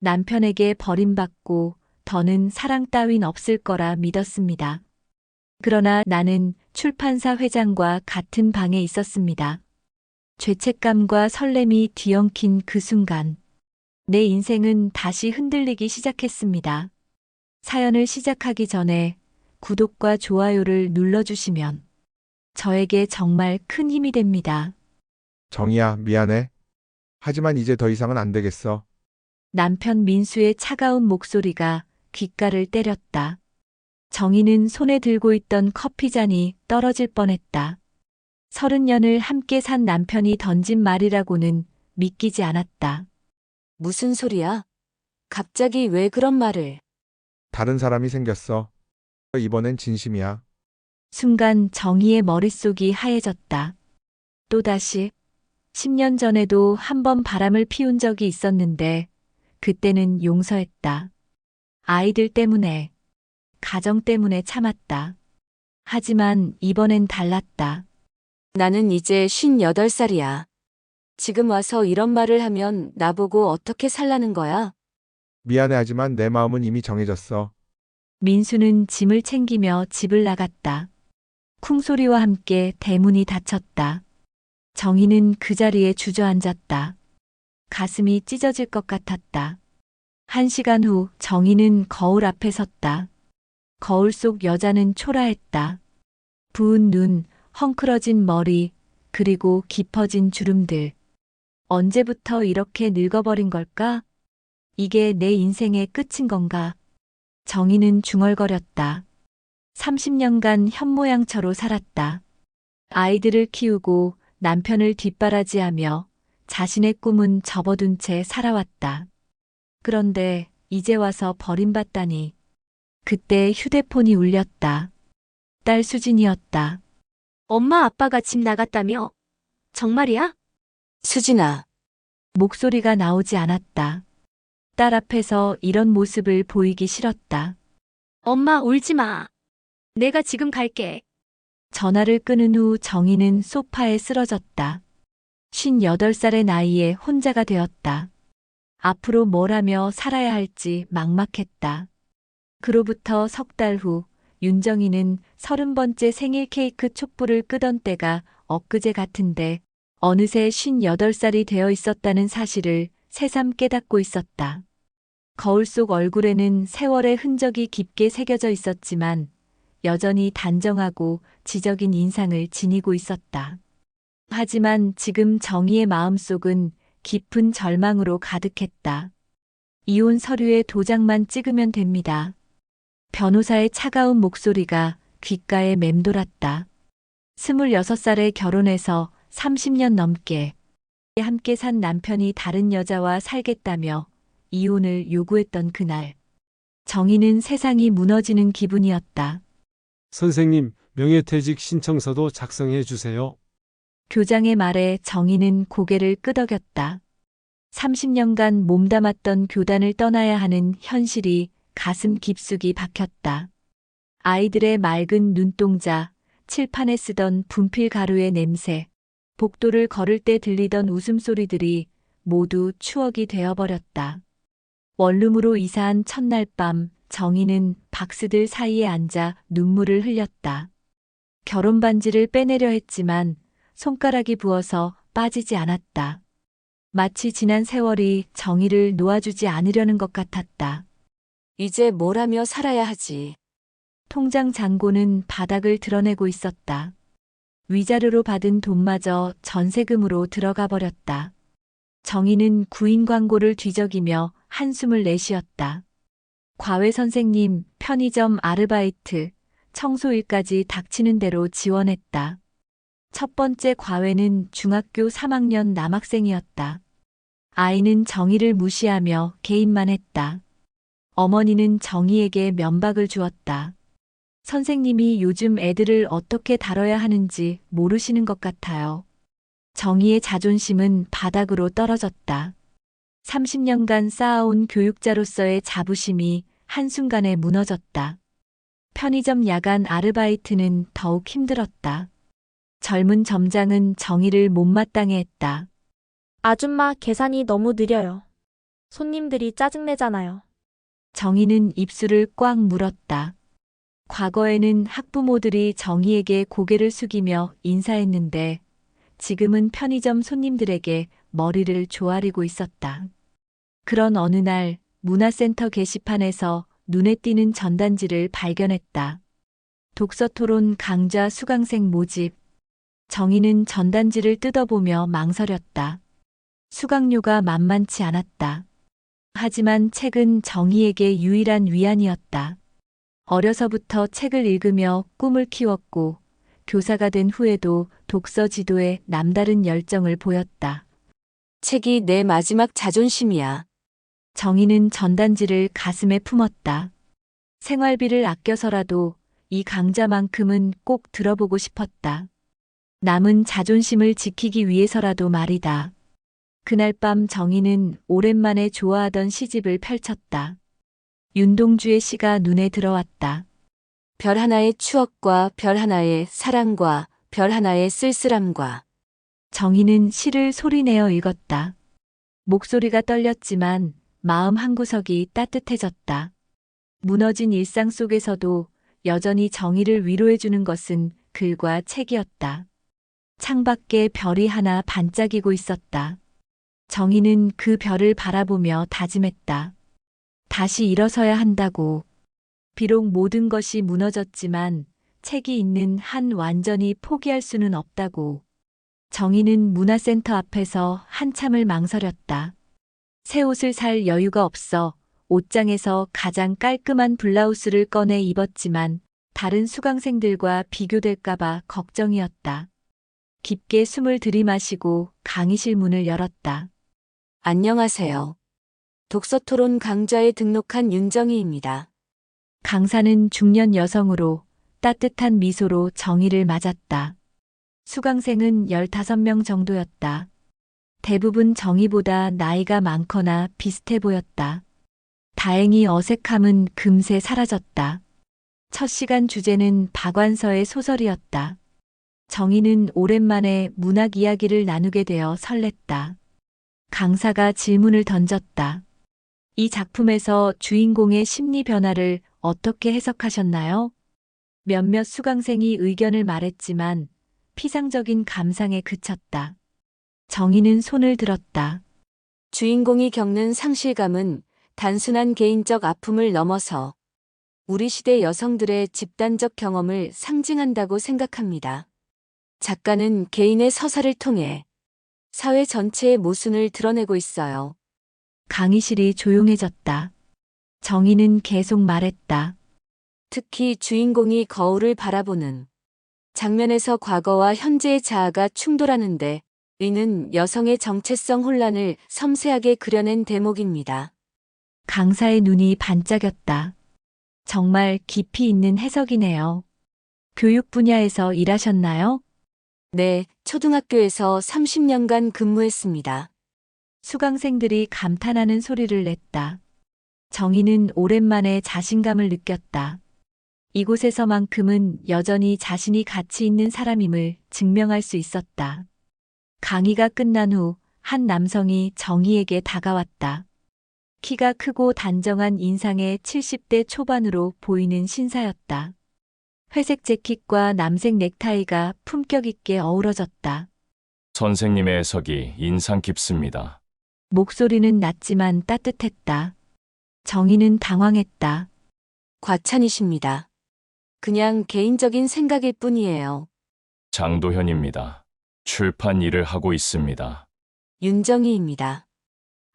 남편에게 버림받고 더는 사랑 따윈 없을 거라 믿었습니다. 그러나 나는 출판사 회장과 같은 방에 있었습니다. 죄책감과 설렘이 뒤엉킨 그 순간, 내 인생은 다시 흔들리기 시작했습니다. 사연을 시작하기 전에 구독과 좋아요를 눌러주시면 저에게 정말 큰 힘이 됩니다. 정희야, 미안해. 하지만 이제 더 이상은 안 되겠어. 남편 민수의 차가운 목소리가 귓가를 때렸다. 정희는 손에 들고 있던 커피잔이 떨어질 뻔했다. 30년을 함께 산 남편이 던진 말이라고는 믿기지 않았다. 무슨 소리야? 갑자기 왜 그런 말을? 다른 사람이 생겼어. 이번엔 진심이야. 순간 정희의 머릿속이 하얘졌다. 또다시 10년 전에도 한 번 바람을 피운 적이 있었는데 그때는 용서했다. 아이들 때문에, 가정 때문에 참았다. 하지만 이번엔 달랐다. 나는 이제 58살이야. 지금 와서 이런 말을 하면 나보고 어떻게 살라는 거야? 미안해 하지만 내 마음은 이미 정해졌어. 민수는 짐을 챙기며 집을 나갔다. 쿵소리와 함께 대문이 닫혔다. 정희는 그 자리에 주저앉았다. 가슴이 찢어질 것 같았다. 1시간 후 정희는 거울 앞에 섰다. 거울 속 여자는 초라했다. 부은 눈, 헝클어진 머리, 그리고 깊어진 주름들. 언제부터 이렇게 늙어버린 걸까? 이게 내 인생의 끝인 건가? 정희는 중얼거렸다. 30년간 현모양처로 살았다. 아이들을 키우고 남편을 뒷바라지하며 자신의 꿈은 접어둔 채 살아왔다. 그런데 이제 와서 버림받다니. 그때 휴대폰이 울렸다. 딸 수진이었다. 엄마 아빠가 집 나갔다며? 정말이야? 수진아. 목소리가 나오지 않았다. 딸 앞에서 이런 모습을 보이기 싫었다. 엄마 울지 마. 내가 지금 갈게. 전화를 끊은 후 정희는 소파에 쓰러졌다. 58살의 나이에 혼자가 되었다. 앞으로 뭘 하며 살아야 할지 막막했다. 그로부터 석 달 후 윤정이는 30번째 생일 케이크 촛불을 끄던 때가 엊그제 같은데 어느새 58살이 되어 있었다는 사실을 새삼 깨닫고 있었다. 거울 속 얼굴에는 세월의 흔적이 깊게 새겨져 있었지만 여전히 단정하고 지적인 인상을 지니고 있었다. 하지만 지금 정희의 마음속은 깊은 절망으로 가득했다. 이혼 서류에 도장만 찍으면 됩니다. 변호사의 차가운 목소리가 귓가에 맴돌았다. 26살에 결혼해서 30년 넘게 함께 산 남편이 다른 여자와 살겠다며 이혼을 요구했던 그날. 정희는 세상이 무너지는 기분이었다. 선생님, 명예퇴직 신청서도 작성해 주세요. 교장의 말에 정희는 고개를 끄덕였다. 30년간 몸담았던 교단을 떠나야 하는 현실이 가슴 깊숙이 박혔다. 아이들의 맑은 눈동자, 칠판에 쓰던 분필 가루의 냄새, 복도를 걸을 때 들리던 웃음소리들이 모두 추억이 되어버렸다. 원룸으로 이사한 첫날 밤 정희는 박스들 사이에 앉아 눈물을 흘렸다. 결혼 반지를 빼내려 했지만 손가락이 부어서 빠지지 않았다. 마치 지난 세월이 정희를 놓아주지 않으려는 것 같았다. 이제 뭘 하며 살아야 하지. 통장 잔고는 바닥을 드러내고 있었다. 위자료로 받은 돈마저 전세금으로 들어가 버렸다. 정희는 구인 광고를 뒤적이며 한숨을 내쉬었다. 과외 선생님, 편의점 아르바이트, 청소일까지 닥치는 대로 지원했다. 첫 번째 과외는 중학교 3학년 남학생이었다. 아이는 정희를 무시하며 개인만 했다. 어머니는 정희에게 면박을 주었다. 선생님이 요즘 애들을 어떻게 다뤄야 하는지 모르시는 것 같아요. 정희의 자존심은 바닥으로 떨어졌다. 30년간 쌓아온 교육자로서의 자부심이 한순간에 무너졌다. 편의점 야간 아르바이트는 더욱 힘들었다. 젊은 점장은 정희를 못마땅해 했다. 아줌마 계산이 너무 느려요. 손님들이 짜증내잖아요. 정희는 입술을 꽉 물었다. 과거에는 학부모들이 정희에게 고개를 숙이며 인사했는데 지금은 편의점 손님들에게 머리를 조아리고 있었다. 그런 어느 날 문화센터 게시판에서 눈에 띄는 전단지를 발견했다. 독서토론 강좌 수강생 모집. 정희는 전단지를 뜯어보며 망설였다. 수강료가 만만치 않았다. 하지만 책은 정희에게 유일한 위안이었다. 어려서부터 책을 읽으며 꿈을 키웠고 교사가 된 후에도 독서 지도에 남다른 열정을 보였다. 책이 내 마지막 자존심이야. 정희는 전단지를 가슴에 품었다. 생활비를 아껴서라도 이 강좌만큼은 꼭 들어보고 싶었다. 남은 자존심을 지키기 위해서라도 말이다. 그날 밤 정희는 오랜만에 좋아하던 시집을 펼쳤다. 윤동주의 시가 눈에 들어왔다. 별 하나의 추억과 별 하나의 사랑과 별 하나의 쓸쓸함과. 정희는 시를 소리내어 읽었다. 목소리가 떨렸지만 마음 한구석이 따뜻해졌다. 무너진 일상 속에서도 여전히 정희를 위로해주는 것은 글과 책이었다. 창밖에 별이 하나 반짝이고 있었다. 정희는 그 별을 바라보며 다짐했다. 다시 일어서야 한다고. 비록 모든 것이 무너졌지만 책이 있는 한 완전히 포기할 수는 없다고. 정희는 문화센터 앞에서 한참을 망설였다. 새 옷을 살 여유가 없어 옷장에서 가장 깔끔한 블라우스를 꺼내 입었지만 다른 수강생들과 비교될까봐 걱정이었다. 깊게 숨을 들이마시고 강의실 문을 열었다. 안녕하세요. 독서토론 강좌에 등록한 윤정희입니다. 강사는 중년 여성으로 따뜻한 미소로 정희를 맞았다. 수강생은 15명 정도였다. 대부분 정희보다 나이가 많거나 비슷해 보였다. 다행히 어색함은 금세 사라졌다. 첫 시간 주제는 박완서의 소설이었다. 정희는 오랜만에 문학 이야기를 나누게 되어 설렜다. 강사가 질문을 던졌다. 이 작품에서 주인공의 심리 변화를 어떻게 해석하셨나요? 몇몇 수강생이 의견을 말했지만 피상적인 감상에 그쳤다. 정희는 손을 들었다. 주인공이 겪는 상실감은 단순한 개인적 아픔을 넘어서 우리 시대 여성들의 집단적 경험을 상징한다고 생각합니다. 작가는 개인의 서사를 통해 사회 전체의 모순을 드러내고 있어요. 강의실이 조용해졌다. 정희는 계속 말했다. 특히 주인공이 거울을 바라보는 장면에서 과거와 현재의 자아가 충돌하는데 이는 여성의 정체성 혼란을 섬세하게 그려낸 대목입니다. 강사의 눈이 반짝였다. 정말 깊이 있는 해석이네요. 교육 분야에서 일하셨나요? 네, 초등학교에서 30년간 근무했습니다. 수강생들이 감탄하는 소리를 냈다. 정희는 오랜만에 자신감을 느꼈다. 이곳에서만큼은 여전히 자신이 가치 있는 사람임을 증명할 수 있었다. 강의가 끝난 후 한 남성이 정희에게 다가왔다. 키가 크고 단정한 인상의 70대 초반으로 보이는 신사였다. 회색 재킷과 남색 넥타이가 품격 있게 어우러졌다. 선생님의 해석이 인상 깊습니다. 목소리는 낮지만 따뜻했다. 정희는 당황했다. 과찬이십니다. 그냥 개인적인 생각일 뿐이에요. 장도현입니다. 출판 일을 하고 있습니다. 윤정희입니다.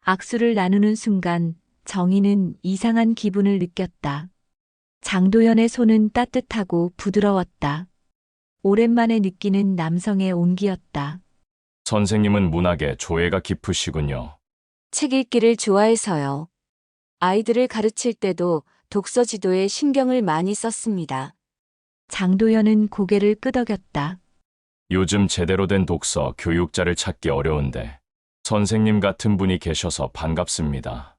악수를 나누는 순간 정희는 이상한 기분을 느꼈다. 장도연의 손은 따뜻하고 부드러웠다. 오랜만에 느끼는 남성의 온기였다. 선생님은 문학에 조예가 깊으시군요. 책 읽기를 좋아해서요. 아이들을 가르칠 때도 독서 지도에 신경을 많이 썼습니다. 장도연은 고개를 끄덕였다. 요즘 제대로 된 독서 교육자를 찾기 어려운데 선생님 같은 분이 계셔서 반갑습니다.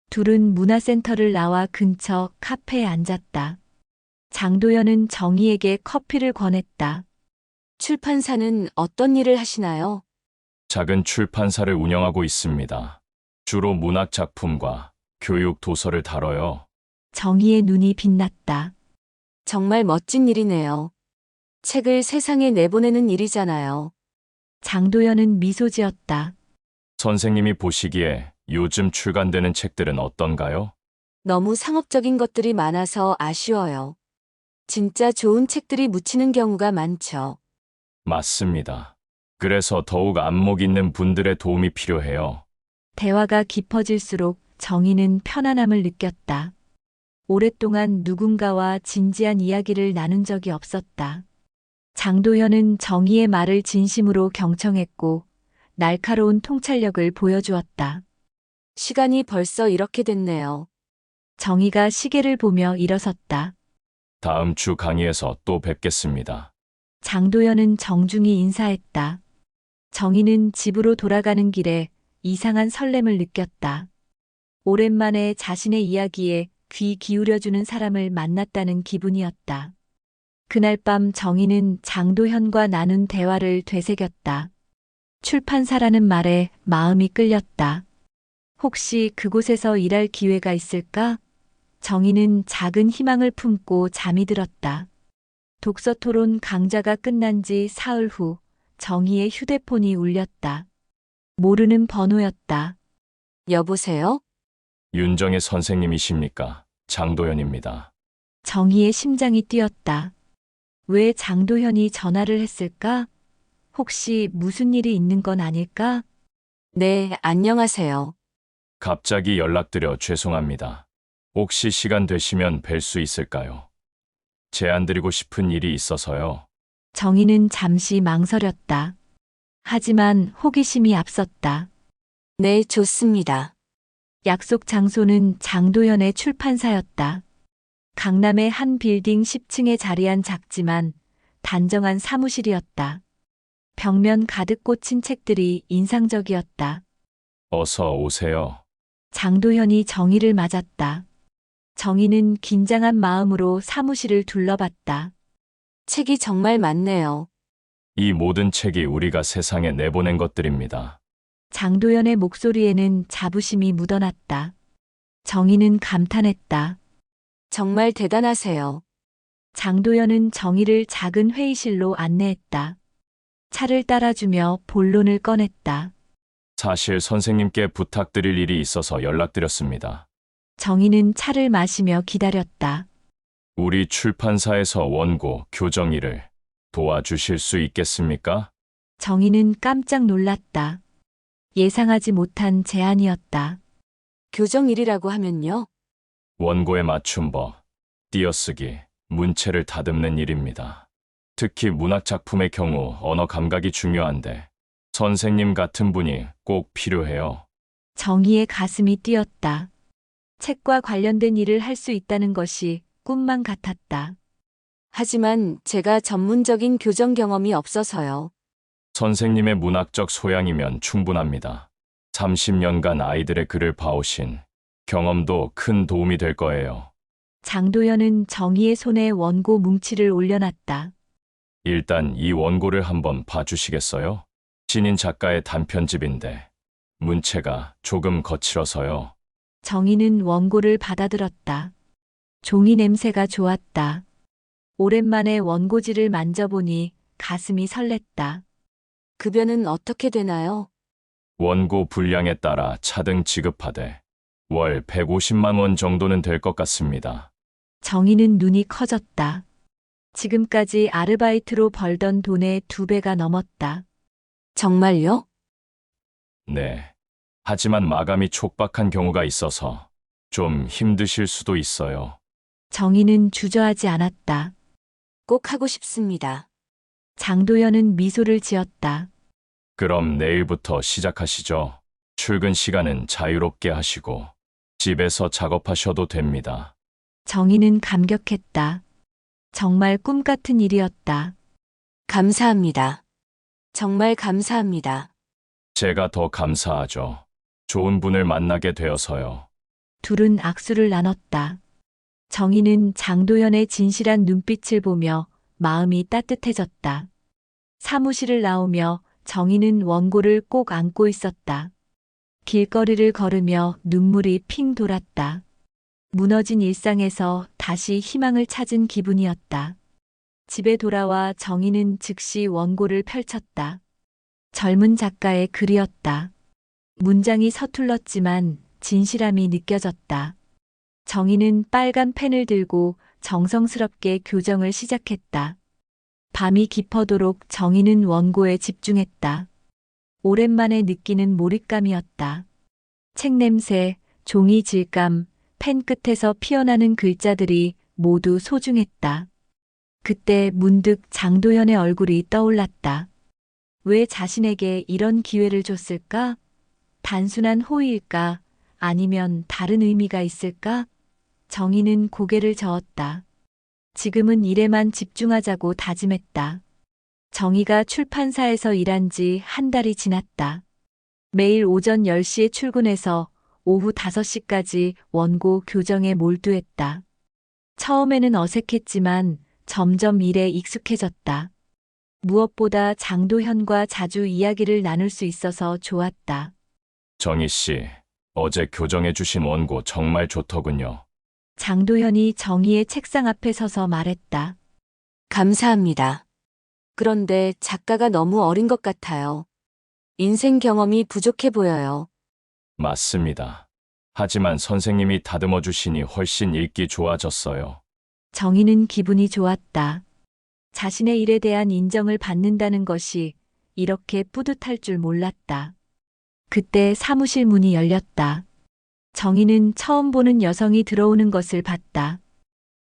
둘은 문화센터를 나와 근처 카페에 앉았다. 장도연은 정희에게 커피를 권했다. 출판사는 어떤 일을 하시나요? 작은 출판사를 운영하고 있습니다. 주로 문학 작품과 교육 도서를 다뤄요. 정희의 눈이 빛났다. 정말 멋진 일이네요. 책을 세상에 내보내는 일이잖아요. 장도연은 미소 지었다. 선생님이 보시기에 요즘 출간되는 책들은 어떤가요? 너무 상업적인 것들이 많아서 아쉬워요. 진짜 좋은 책들이 묻히는 경우가 많죠. 맞습니다. 그래서 더욱 안목 있는 분들의 도움이 필요해요. 대화가 깊어질수록 정희는 편안함을 느꼈다. 오랫동안 누군가와 진지한 이야기를 나눈 적이 없었다. 장도연은 정희의 말을 진심으로 경청했고 날카로운 통찰력을 보여주었다. 시간이 벌써 이렇게 됐네요. 정희가 시계를 보며 일어섰다. 다음 주 강의에서 또 뵙겠습니다. 장도연은 정중히 인사했다. 정희는 집으로 돌아가는 길에 이상한 설렘을 느꼈다. 오랜만에 자신의 이야기에 귀 기울여주는 사람을 만났다는 기분이었다. 그날 밤 정희는 장도현과 나눈 대화를 되새겼다. 출판사라는 말에 마음이 끌렸다. 혹시 그곳에서 일할 기회가 있을까? 정희는 작은 희망을 품고 잠이 들었다. 독서 토론 강좌가 끝난 지 사흘 후 정희의 휴대폰이 울렸다. 모르는 번호였다. 여보세요? 윤정혜 선생님이십니까? 장도연입니다. 정희의 심장이 뛰었다. 왜 장도현이 전화를 했을까? 혹시 무슨 일이 있는 건 아닐까? 네, 안녕하세요. 갑자기 연락드려 죄송합니다. 혹시 시간 되시면 뵐 수 있을까요? 제안드리고 싶은 일이 있어서요. 정희는 잠시 망설였다. 하지만 호기심이 앞섰다. 네, 좋습니다. 약속 장소는 장도연의 출판사였다. 강남의 한 빌딩 10층에 자리한 작지만 단정한 사무실이었다. 벽면 가득 꽂힌 책들이 인상적이었다. 어서 오세요. 장도현이 정희를 맞았다. 정희는 긴장한 마음으로 사무실을 둘러봤다. 책이 정말 많네요. 이 모든 책이 우리가 세상에 내보낸 것들입니다. 장도연의 목소리에는 자부심이 묻어났다. 정희는 감탄했다. 정말 대단하세요. 장도연은 정희를 작은 회의실로 안내했다. 차를 따라주며 본론을 꺼냈다. 사실 선생님께 부탁드릴 일이 있어서 연락드렸습니다. 정희는 차를 마시며 기다렸다. 우리 출판사에서 원고 교정 일을 도와주실 수 있겠습니까? 정희는 깜짝 놀랐다. 예상하지 못한 제안이었다. 교정일이라고 하면요. 원고의 맞춤법, 띄어쓰기, 문체를 다듬는 일입니다. 특히 문학 작품의 경우 언어 감각이 중요한데 선생님 같은 분이 꼭 필요해요. 정희의 가슴이 뛰었다. 책과 관련된 일을 할 수 있다는 것이 꿈만 같았다. 하지만 제가 전문적인 교정 경험이 없어서요. 선생님의 문학적 소양이면 충분합니다. 30년간 아이들의 글을 봐오신 경험도 큰 도움이 될 거예요. 장도연은 정희의 손에 원고 뭉치를 올려놨다. 일단 이 원고를 한번 봐주시겠어요? 신인 작가의 단편집인데 문체가 조금 거칠어서요. 정희는 원고를 받아들었다. 종이 냄새가 좋았다. 오랜만에 원고지를 만져보니 가슴이 설렜다. 급여는 어떻게 되나요? 원고 분량에 따라 차등 지급하되 월 150만 원 정도는 될 것 같습니다. 정희는 눈이 커졌다. 지금까지 아르바이트로 벌던 돈의 2배가 넘었다. 정말요? 네. 하지만 마감이 촉박한 경우가 있어서 좀 힘드실 수도 있어요. 정희는 주저하지 않았다. 꼭 하고 싶습니다. 장도연은 미소를 지었다. 그럼 내일부터 시작하시죠. 출근 시간은 자유롭게 하시고 집에서 작업하셔도 됩니다. 정희는 감격했다. 정말 꿈 같은 일이었다. 감사합니다. 정말 감사합니다. 제가 더 감사하죠. 좋은 분을 만나게 되어서요. 둘은 악수를 나눴다. 정희는 장도연의 진실한 눈빛을 보며 마음이 따뜻해졌다. 사무실을 나오며 정희는 원고를 꼭 안고 있었다. 길거리를 걸으며 눈물이 핑 돌았다. 무너진 일상에서 다시 희망을 찾은 기분이었다. 집에 돌아와 정희는 즉시 원고를 펼쳤다. 젊은 작가의 글이었다. 문장이 서툴렀지만 진실함이 느껴졌다. 정희는 빨간 펜을 들고 정성스럽게 교정을 시작했다. 밤이 깊어도록 정희는 원고에 집중했다. 오랜만에 느끼는 몰입감이었다. 책 냄새, 종이 질감, 펜 끝에서 피어나는 글자들이 모두 소중했다. 그때 문득 장도연의 얼굴이 떠올랐다. 왜 자신에게 이런 기회를 줬을까? 단순한 호의일까? 아니면 다른 의미가 있을까? 정희는 고개를 저었다. 지금은 일에만 집중하자고 다짐했다. 정희가 출판사에서 일한 지 한 달이 지났다. 매일 오전 10시에 출근해서 오후 5시까지 원고 교정에 몰두했다. 처음에는 어색했지만 점점 일에 익숙해졌다. 무엇보다 장도현과 자주 이야기를 나눌 수 있어서 좋았다. 정희 씨, 어제 교정해 주신 원고 정말 좋더군요. 장도현이 정희의 책상 앞에 서서 말했다. 감사합니다. 그런데 작가가 너무 어린 것 같아요. 인생 경험이 부족해 보여요. 맞습니다. 하지만 선생님이 다듬어 주시니 훨씬 읽기 좋아졌어요. 정희는 기분이 좋았다. 자신의 일에 대한 인정을 받는다는 것이 이렇게 뿌듯할 줄 몰랐다. 그때 사무실 문이 열렸다. 정희는 처음 보는 여성이 들어오는 것을 봤다.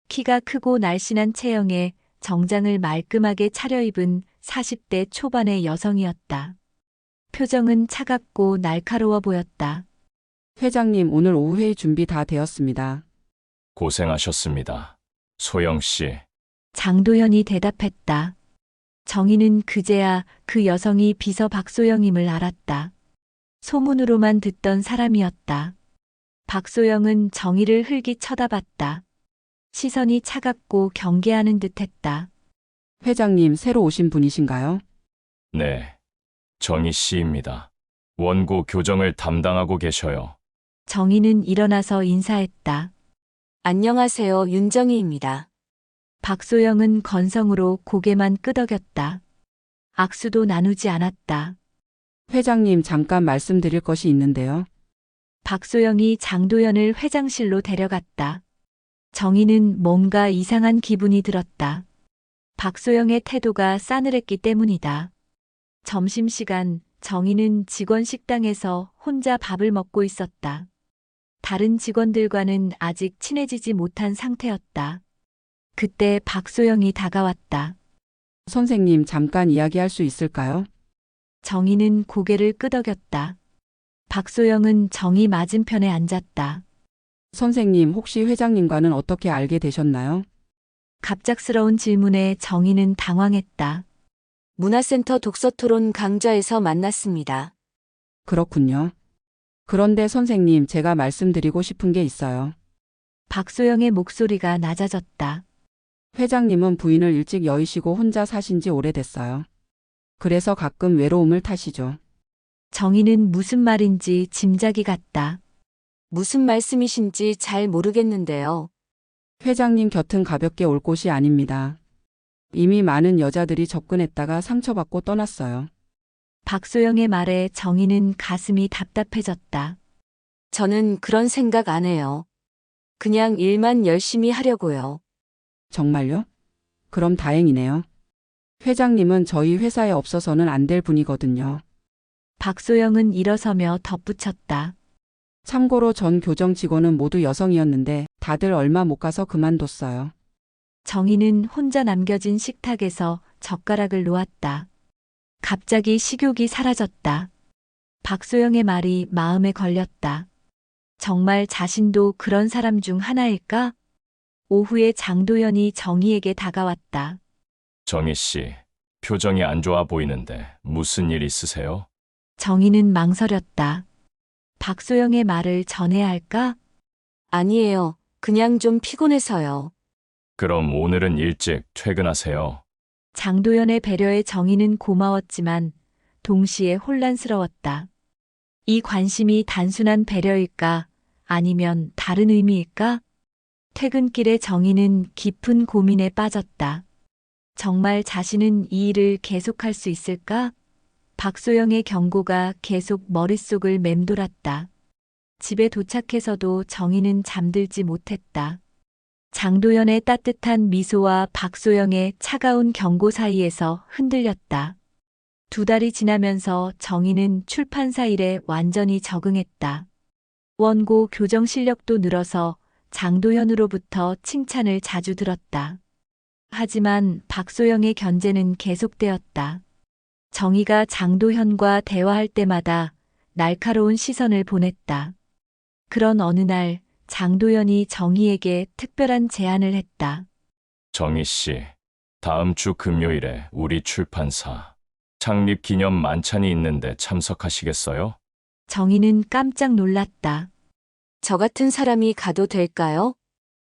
키가 크고 날씬한 체형에 정장을 말끔하게 차려입은 40대 초반의 여성이었다. 표정은 차갑고 날카로워 보였다. 회장님, 오늘 오후 회의 준비 다 되었습니다. 고생하셨습니다. 소영 씨, 장도현이 대답했다. 정희는 그제야 그 여성이 비서 박소영임을 알았다. 소문으로만 듣던 사람이었다. 박소영은 정희를 흘기 쳐다봤다. 시선이 차갑고 경계하는 듯했다. 회장님, 새로 오신 분이신가요? 네. 정희 씨입니다. 원고 교정을 담당하고 계셔요. 정희는 일어나서 인사했다. 안녕하세요, 윤정희입니다. 박소영은 건성으로 고개만 끄덕였다. 악수도 나누지 않았다. 회장님, 잠깐 말씀드릴 것이 있는데요. 박소영이 장도연을 회장실로 데려갔다. 정희는 뭔가 이상한 기분이 들었다. 박소영의 태도가 싸늘했기 때문이다. 점심시간 정희는 직원 식당에서 혼자 밥을 먹고 있었다. 다른 직원들과는 아직 친해지지 못한 상태였다. 그때 박소영이 다가왔다. 선생님, 잠깐 이야기할 수 있을까요? 정희는 고개를 끄덕였다. 박소영은 정희 맞은편에 앉았다. 선생님, 혹시 회장님과는 어떻게 알게 되셨나요? 갑작스러운 질문에 정희는 당황했다. 문화센터 독서토론 강좌에서 만났습니다. 그렇군요. 그런데 선생님, 제가 말씀드리고 싶은 게 있어요. 박소영의 목소리가 낮아졌다. 회장님은 부인을 일찍 여의시고 혼자 사신 지 오래됐어요. 그래서 가끔 외로움을 타시죠. 정희는 무슨 말인지 짐작이 갔다. 무슨 말씀이신지 잘 모르겠는데요. 회장님 곁은 가볍게 올 곳이 아닙니다. 이미 많은 여자들이 접근했다가 상처받고 떠났어요. 박소영의 말에 정희는 가슴이 답답해졌다. 저는 그런 생각 안 해요. 그냥 일만 열심히 하려고요. 정말요? 그럼 다행이네요. 회장님은 저희 회사에 없어서는 안 될 분이거든요. 박소영은 일어서며 덧붙였다. 참고로 전 교정 직원은 모두 여성이었는데 다들 얼마 못 가서 그만뒀어요. 정희는 혼자 남겨진 식탁에서 젓가락을 놓았다. 갑자기 식욕이 사라졌다. 박소영의 말이 마음에 걸렸다. 정말 자신도 그런 사람 중 하나일까? 오후에 장도연이 정희에게 다가왔다. 정희 씨, 표정이 안 좋아 보이는데 무슨 일 있으세요? 정희는 망설였다. 박소영의 말을 전해야 할까? 아니에요. 그냥 좀 피곤해서요. 그럼 오늘은 일찍 퇴근하세요. 장도연의 배려에 정희는 고마웠지만 동시에 혼란스러웠다. 이 관심이 단순한 배려일까? 아니면 다른 의미일까? 퇴근길에 정희는 깊은 고민에 빠졌다. 정말 자신은 이 일을 계속할 수 있을까? 박소영의 경고가 계속 머릿속을 맴돌았다. 집에 도착해서도 정희는 잠들지 못했다. 장도연의 따뜻한 미소와 박소영의 차가운 경고 사이에서 흔들렸다. 2달이 지나면서 정희는 출판사 일에 완전히 적응했다. 원고 교정 실력도 늘어서 장도연으로부터 칭찬을 자주 들었다. 하지만 박소영의 견제는 계속되었다. 정희가 장도현과 대화할 때마다 날카로운 시선을 보냈다. 그런 어느 날 장도연이 정희에게 특별한 제안을 했다. 정희 씨, 다음 주 금요일에 우리 출판사 창립 기념 만찬이 있는데 참석하시겠어요? 정희는 깜짝 놀랐다. 저 같은 사람이 가도 될까요?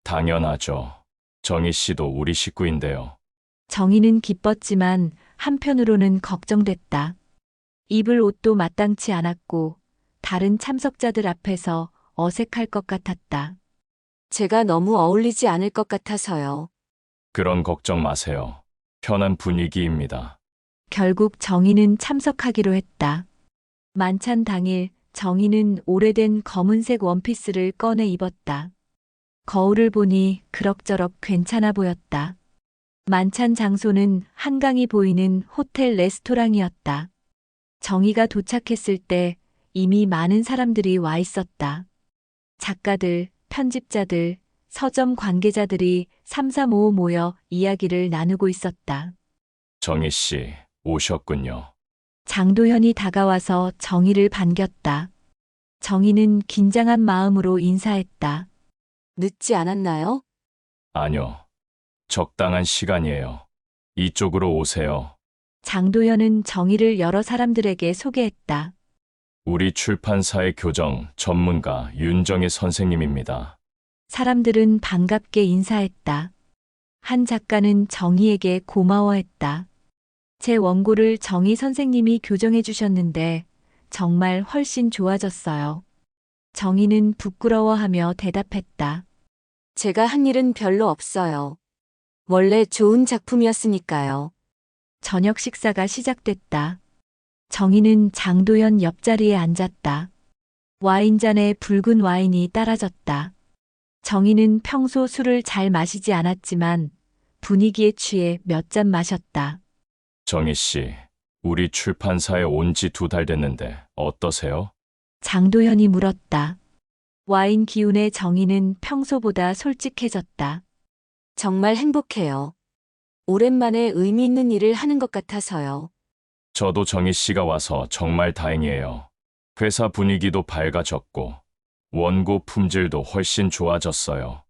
당연하죠. 정희 씨도 우리 식구인데요. 정희는 기뻤지만 한편으로는 걱정됐다. 입을 옷도 마땅치 않았고 다른 참석자들 앞에서 어색할 것 같았다. 제가 너무 어울리지 않을 것 같아서요. 그런 걱정 마세요. 편한 분위기입니다. 결국 정희는 참석하기로 했다. 만찬 당일 정희는 오래된 검은색 원피스를 꺼내 입었다. 거울을 보니 그럭저럭 괜찮아 보였다. 만찬 장소는 한강이 보이는 호텔 레스토랑이었다. 정희가 도착했을 때 이미 많은 사람들이 와 있었다. 작가들, 편집자들, 서점 관계자들이 삼삼오오 모여 이야기를 나누고 있었다. 정희 씨, 오셨군요. 장도현이 다가와서 정희를 반겼다. 정희는 긴장한 마음으로 인사했다. 늦지 않았나요? 아니요. 적당한 시간이에요. 이쪽으로 오세요. 장도현은 정희를 여러 사람들에게 소개했다. 우리 출판사의 교정 전문가 윤정희 선생님입니다. 사람들은 반갑게 인사했다. 한 작가는 정희에게 고마워했다. 제 원고를 정희 선생님이 교정해 주셨는데 정말 훨씬 좋아졌어요. 정희는 부끄러워하며 대답했다. 제가 한 일은 별로 없어요. 원래 좋은 작품이었으니까요. 저녁 식사가 시작됐다. 정희는 장도연 옆자리에 앉았다. 와인잔에 붉은 와인이 따라졌다. 정희는 평소 술을 잘 마시지 않았지만 분위기에 취해 몇 잔 마셨다. 정희 씨, 우리 출판사에 온 지 2달 됐는데 어떠세요? 장도연이 물었다. 와인 기운에 정희는 평소보다 솔직해졌다. 정말 행복해요. 오랜만에 의미 있는 일을 하는 것 같아서요. 저도 정희 씨가 와서 정말 다행이에요. 회사 분위기도 밝아졌고 원고 품질도 훨씬 좋아졌어요.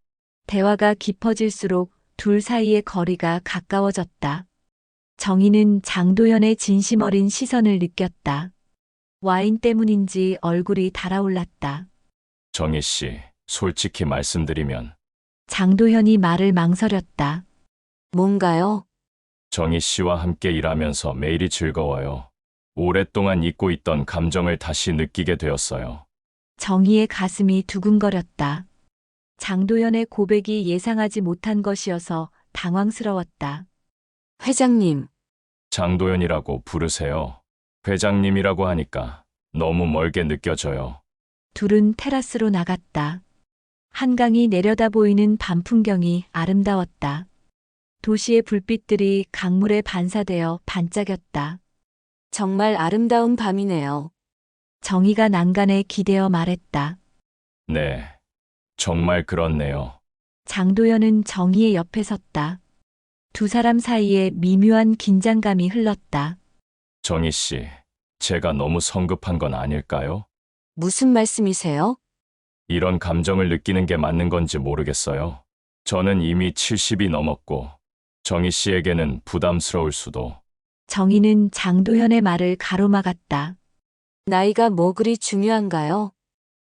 대화가 깊어질수록 둘 사이의 거리가 가까워졌다. 정희는 장도연의 진심 어린 시선을 느꼈다. 와인 때문인지 얼굴이 달아올랐다. 정희 씨, 솔직히 말씀드리면 장도연이 말을 망설였다. 뭔가요? 정희 씨와 함께 일하면서 매일이 즐거워요. 오랫동안 잊고 있던 감정을 다시 느끼게 되었어요. 정희의 가슴이 두근거렸다. 장도연의 고백이 예상하지 못한 것이어서 당황스러웠다. 회장님, 장도연이라고 부르세요. 회장님이라고 하니까 너무 멀게 느껴져요. 둘은 테라스로 나갔다. 한강이 내려다 보이는 밤 풍경이 아름다웠다. 도시의 불빛들이 강물에 반사되어 반짝였다. 정말 아름다운 밤이네요. 정희가 난간에 기대어 말했다. 네, 정말 그렇네요. 장도연은 정희의 옆에 섰다. 두 사람 사이에 미묘한 긴장감이 흘렀다. 정희 씨, 제가 너무 성급한 건 아닐까요? 무슨 말씀이세요? 이런 감정을 느끼는 게 맞는 건지 모르겠어요. 저는 이미 70이 넘었고 정희 씨에게는 부담스러울 수도. 정희는 장도연의 말을 가로막았다. 나이가 뭐 그리 중요한가요?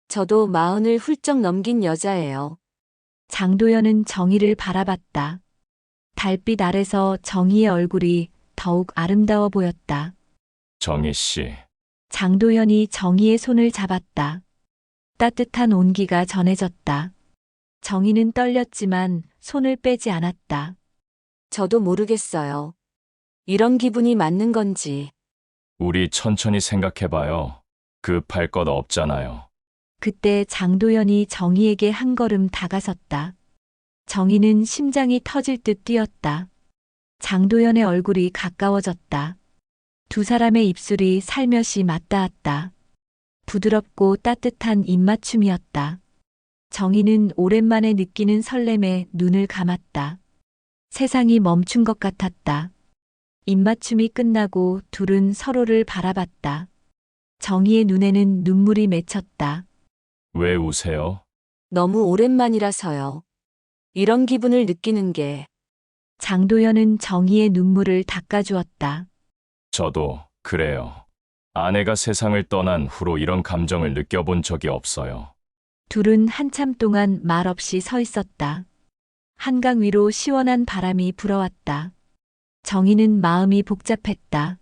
저도 40을 훌쩍 넘긴 여자예요. 장도연은 정희를 바라봤다. 달빛 아래서 정희의 얼굴이 더욱 아름다워 보였다. 정희 씨, 장도연이 정희의 손을 잡았다. 따뜻한 온기가 전해졌다. 정희는 떨렸지만 손을 빼지 않았다. 저도 모르겠어요. 이런 기분이 맞는 건지. 우리 천천히 생각해봐요. 급할 것 없잖아요. 그때 장도연이 정희에게 한 걸음 다가섰다. 정희는 심장이 터질 듯 뛰었다. 장도연의 얼굴이 가까워졌다. 두 사람의 입술이 살며시 맞닿았다. 부드럽고 따뜻한 입맞춤이었다. 정희는 오랜만에 느끼는 설렘에 눈을 감았다. 세상이 멈춘 것 같았다. 입맞춤이 끝나고 둘은 서로를 바라봤다. 정희의 눈에는 눈물이 맺혔다. 왜 우세요? 너무 오랜만이라서요. 이런 기분을 느끼는 게. 장도연은 정희의 눈물을 닦아주었다. 저도 그래요. 아내가 세상을 떠난 후로 이런 감정을 느껴본 적이 없어요. 둘은 한참 동안 말없이 서 있었다. 한강 위로 시원한 바람이 불어왔다. 정희는 마음이 복잡했다.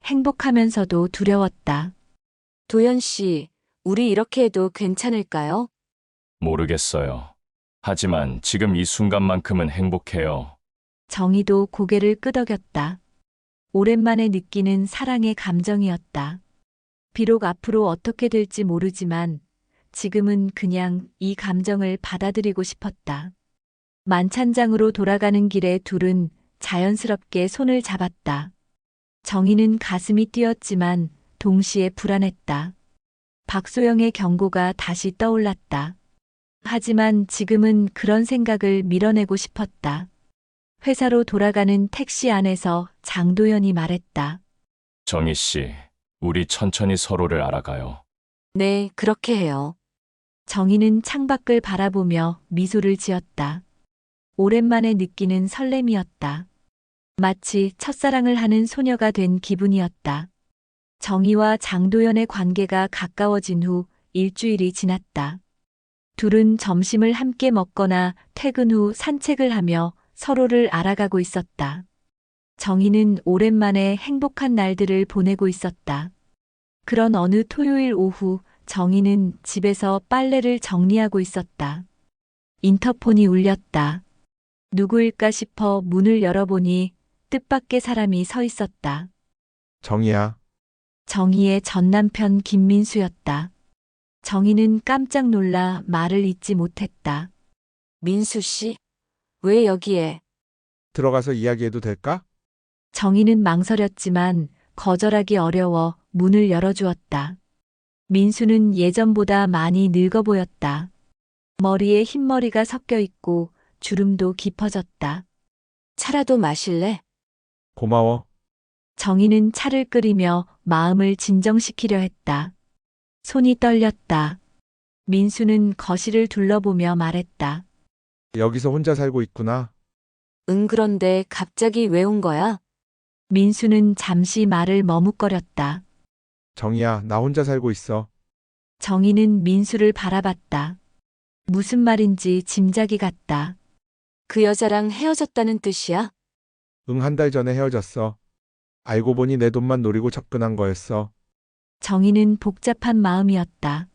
행복하면서도 두려웠다. 도연 씨, 우리 이렇게 해도 괜찮을까요? 모르겠어요. 하지만 지금 이 순간만큼은 행복해요. 정희도 고개를 끄덕였다. 오랜만에 느끼는 사랑의 감정이었다. 비록 앞으로 어떻게 될지 모르지만 지금은 그냥 이 감정을 받아들이고 싶었다. 만찬장으로 돌아가는 길에 둘은 자연스럽게 손을 잡았다. 정희는 가슴이 뛰었지만 동시에 불안했다. 박소영의 경고가 다시 떠올랐다. 하지만 지금은 그런 생각을 밀어내고 싶었다. 회사로 돌아가는 택시 안에서 장도연이 말했다. 정희 씨, 우리 천천히 서로를 알아가요. 네, 그렇게 해요. 정희는 창밖을 바라보며 미소를 지었다. 오랜만에 느끼는 설렘이었다. 마치 첫사랑을 하는 소녀가 된 기분이었다. 정희와 장도연의 관계가 가까워진 후 일주일이 지났다. 둘은 점심을 함께 먹거나 퇴근 후 산책을 하며 서로를 알아가고 있었다. 정희는 오랜만에 행복한 날들을 보내고 있었다. 그런 어느 토요일 오후 정희는 집에서 빨래를 정리하고 있었다. 인터폰이 울렸다. 누구일까 싶어 문을 열어보니 뜻밖의 사람이 서 있었다. 정희야, 정희의 전남편 김민수였다. 정희는 깜짝 놀라 말을 잇지 못했다. 민수 씨, 왜 여기에? 들어가서 이야기해도 될까? 정희는 망설였지만 거절하기 어려워 문을 열어주었다. 민수는 예전보다 많이 늙어 보였다. 머리에 흰머리가 섞여 있고 주름도 깊어졌다. 차라도 마실래? 고마워. 정희는 차를 끓이며 마음을 진정시키려 했다. 손이 떨렸다. 민수는 거실을 둘러보며 말했다. 여기서 혼자 살고 있구나. 응, 그런데 갑자기 왜 온 거야? 민수는 잠시 말을 머뭇거렸다. 정희야, 나 혼자 살고 있어. 정희는 민수를 바라봤다. 무슨 말인지 짐작이 갔다. 그 여자랑 헤어졌다는 뜻이야? 응, 한 달 전에 헤어졌어. 알고 보니 내 돈만 노리고 접근한 거였어. 정희는 복잡한 마음이었다.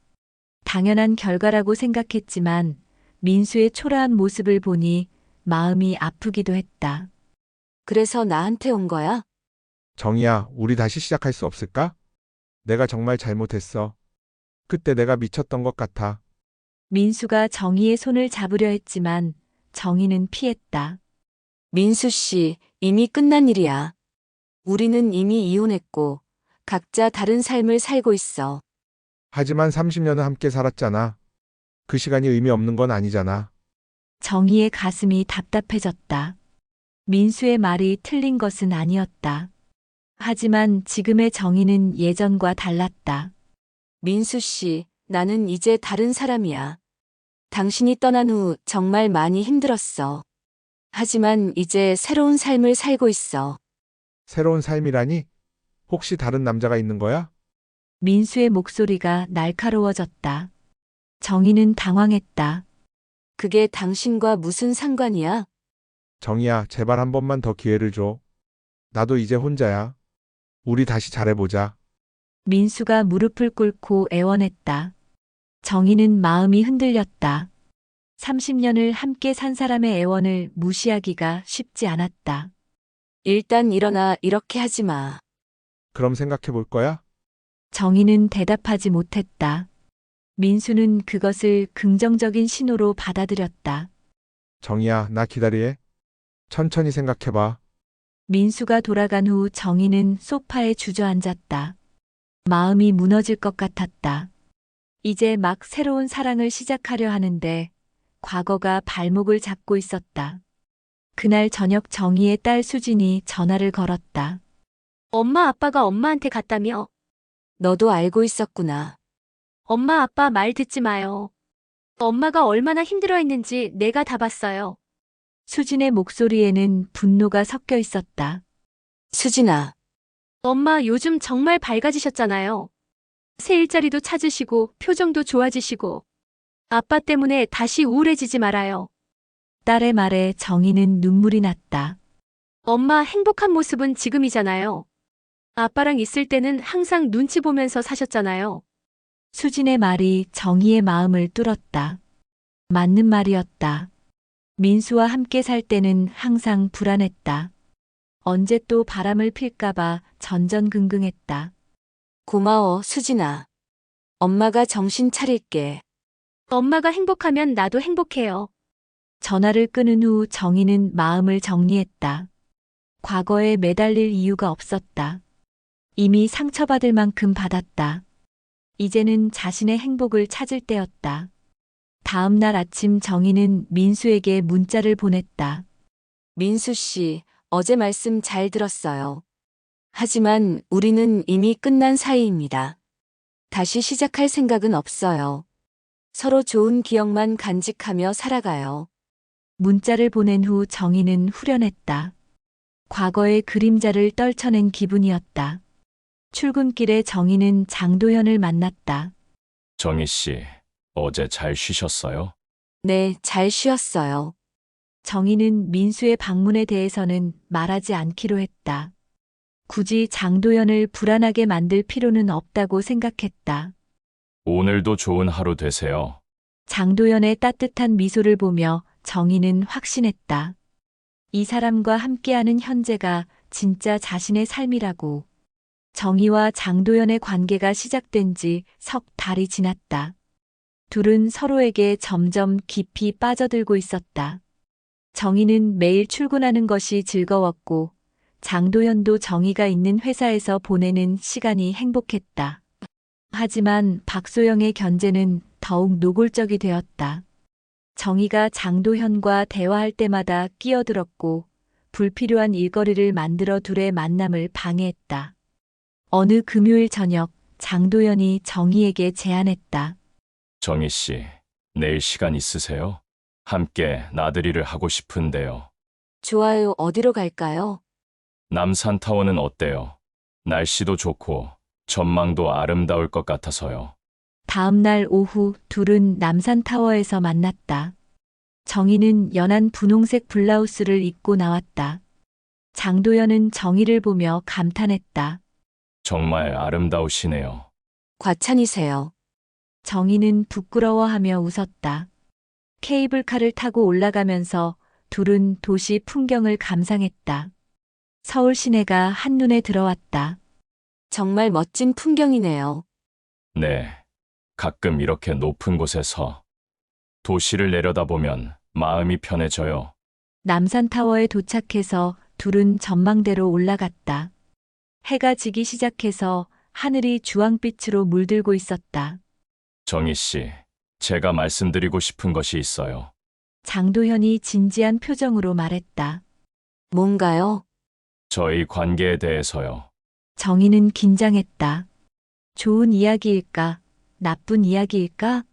당연한 결과라고 생각했지만 민수의 초라한 모습을 보니 마음이 아프기도 했다. 그래서 나한테 온 거야? 정희야, 우리 다시 시작할 수 없을까? 내가 정말 잘못했어. 그때 내가 미쳤던 것 같아. 민수가 정희의 손을 잡으려 했지만 정희는 피했다. 민수 씨, 이미 끝난 일이야. 우리는 이미 이혼했고 각자 다른 삶을 살고 있어. 하지만 30년은 함께 살았잖아. 그 시간이 의미 없는 건 아니잖아. 정희의 가슴이 답답해졌다. 민수의 말이 틀린 것은 아니었다. 하지만 지금의 정희는 예전과 달랐다. 민수 씨, 나는 이제 다른 사람이야. 당신이 떠난 후 정말 많이 힘들었어. 하지만 이제 새로운 삶을 살고 있어. 새로운 삶이라니? 혹시 다른 남자가 있는 거야? 민수의 목소리가 날카로워졌다. 정희는 당황했다. 그게 당신과 무슨 상관이야? 정희야, 제발 한 번만 더 기회를 줘. 나도 이제 혼자야. 우리 다시 잘해보자. 민수가 무릎을 꿇고 애원했다. 정희는 마음이 흔들렸다. 30년을 함께 산 사람의 애원을 무시하기가 쉽지 않았다. 일단 일어나 이렇게 하지 마. 그럼 생각해 볼 거야? 정희는 대답하지 못했다. 민수는 그것을 긍정적인 신호로 받아들였다. 정희야, 나 기다리해. 천천히 생각해 봐. 민수가 돌아간 후 정희는 소파에 주저앉았다. 마음이 무너질 것 같았다. 이제 막 새로운 사랑을 시작하려 하는데 과거가 발목을 잡고 있었다. 그날 저녁 정희의 딸 수진이 전화를 걸었다. 엄마 아빠가 엄마한테 갔다며. 너도 알고 있었구나. 엄마 아빠 말 듣지 마요. 엄마가 얼마나 힘들어했는지 내가 다 봤어요. 수진의 목소리에는 분노가 섞여 있었다. 수진아, 엄마 요즘 정말 밝아지셨잖아요. 새 일자리도 찾으시고 표정도 좋아지시고. 아빠 때문에 다시 우울해지지 말아요. 딸의 말에 정희는 눈물이 났다. 엄마 행복한 모습은 지금이잖아요. 아빠랑 있을 때는 항상 눈치 보면서 사셨잖아요. 수진의 말이 정희의 마음을 뚫었다. 맞는 말이었다. 민수와 함께 살 때는 항상 불안했다. 언제 또 바람을 필까봐 전전긍긍했다. 고마워, 수진아. 엄마가 정신 차릴게. 엄마가 행복하면 나도 행복해요. 전화를 끊은 후 정희는 마음을 정리했다. 과거에 매달릴 이유가 없었다. 이미 상처받을 만큼 받았다. 이제는 자신의 행복을 찾을 때였다. 다음 날 아침 정희는 민수에게 문자를 보냈다. 민수 씨, 어제 말씀 잘 들었어요. 하지만 우리는 이미 끝난 사이입니다. 다시 시작할 생각은 없어요. 서로 좋은 기억만 간직하며 살아가요. 문자를 보낸 후 정희는 후련했다. 과거의 그림자를 떨쳐낸 기분이었다. 출근길에 정희는 장도현을 만났다. 정희 씨, 어제 잘 쉬셨어요? 네, 잘 쉬었어요. 정희는 민수의 방문에 대해서는 말하지 않기로 했다. 굳이 장도연을 불안하게 만들 필요는 없다고 생각했다. 오늘도 좋은 하루 되세요. 장도연의 따뜻한 미소를 보며 정희는 확신했다. 이 사람과 함께하는 현재가 진짜 자신의 삶이라고. 정희와 장도연의 관계가 시작된 지 석 달이 지났다. 둘은 서로에게 점점 깊이 빠져들고 있었다. 정희는 매일 출근하는 것이 즐거웠고 장도연도 정희가 있는 회사에서 보내는 시간이 행복했다. 하지만 박소영의 견제는 더욱 노골적이 되었다. 정희가 장도현과 대화할 때마다 끼어들었고 불필요한 일거리를 만들어 둘의 만남을 방해했다. 어느 금요일 저녁 장도연이 정희에게 제안했다. 정희 씨, 내일 시간 있으세요? 함께 나들이를 하고 싶은데요. 좋아요, 어디로 갈까요? 남산타워는 어때요? 날씨도 좋고 전망도 아름다울 것 같아서요. 다음 날 오후 둘은 남산타워에서 만났다. 정희는 연한 분홍색 블라우스를 입고 나왔다. 장도연은 정희를 보며 감탄했다. 정말 아름다우시네요. 과찬이세요. 정희는 부끄러워하며 웃었다. 케이블카를 타고 올라가면서 둘은 도시 풍경을 감상했다. 서울 시내가 한눈에 들어왔다. 정말 멋진 풍경이네요. 네, 가끔 이렇게 높은 곳에서 도시를 내려다보면 마음이 편해져요. 남산타워에 도착해서 둘은 전망대로 올라갔다. 해가 지기 시작해서 하늘이 주황빛으로 물들고 있었다. 정희 씨, 제가 말씀드리고 싶은 것이 있어요. 장도현이 진지한 표정으로 말했다. 뭔가요? 저희 관계에 대해서요. 정희는 긴장했다. 좋은 이야기일까? 나쁜 이야기일까?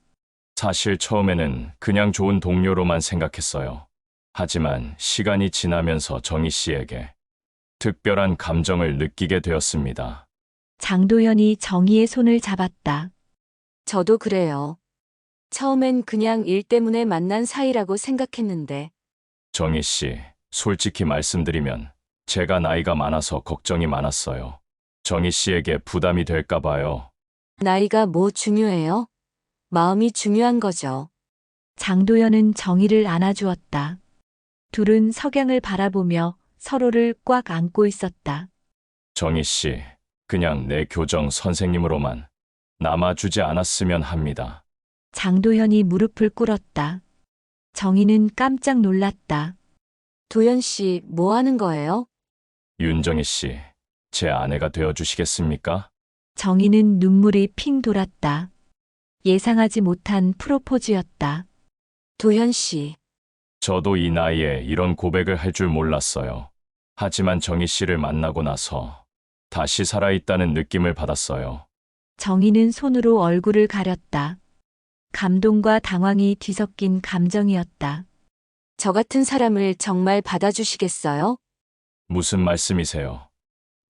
사실 처음에는 그냥 좋은 동료로만 생각했어요. 하지만 시간이 지나면서 정희 씨에게 특별한 감정을 느끼게 되었습니다. 장도현이 정희의 손을 잡았다. 저도 그래요. 처음엔 그냥 일 때문에 만난 사이라고 생각했는데 정희 씨, 솔직히 말씀드리면 제가 나이가 많아서 걱정이 많았어요. 정희 씨에게 부담이 될까 봐요. 나이가 뭐 중요해요? 마음이 중요한 거죠. 장도연은 정희를 안아주었다. 둘은 석양을 바라보며 서로를 꽉 안고 있었다. 정희 씨, 그냥 내 교정 선생님으로만 남아주지 않았으면 합니다. 장도연이 무릎을 꿇었다. 정희는 깜짝 놀랐다. 도연 씨, 뭐 하는 거예요? 윤정희 씨, 제 아내가 되어주시겠습니까? 정희는 눈물이 핑 돌았다. 예상하지 못한 프로포즈였다. 도연 씨, 저도 이 나이에 이런 고백을 할 줄 몰랐어요. 하지만 정희 씨를 만나고 나서 다시 살아있다는 느낌을 받았어요. 정희는 손으로 얼굴을 가렸다. 감동과 당황이 뒤섞인 감정이었다. 저 같은 사람을 정말 받아주시겠어요? 무슨 말씀이세요?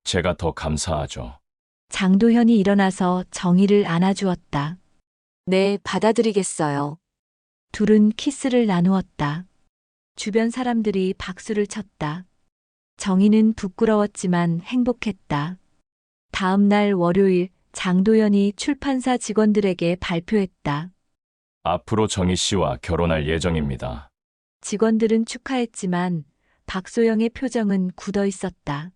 제가 더 감사하죠. 장도현이 일어나서 정희를 안아주었다. 네, 받아드리겠어요. 둘은 키스를 나누었다. 주변 사람들이 박수를 쳤다. 정희는 부끄러웠지만 행복했다. 다음 날 월요일 장도연이 출판사 직원들에게 발표했다. 앞으로 정희 씨와 결혼할 예정입니다. 직원들은 축하했지만 박소영의 표정은 굳어 있었다.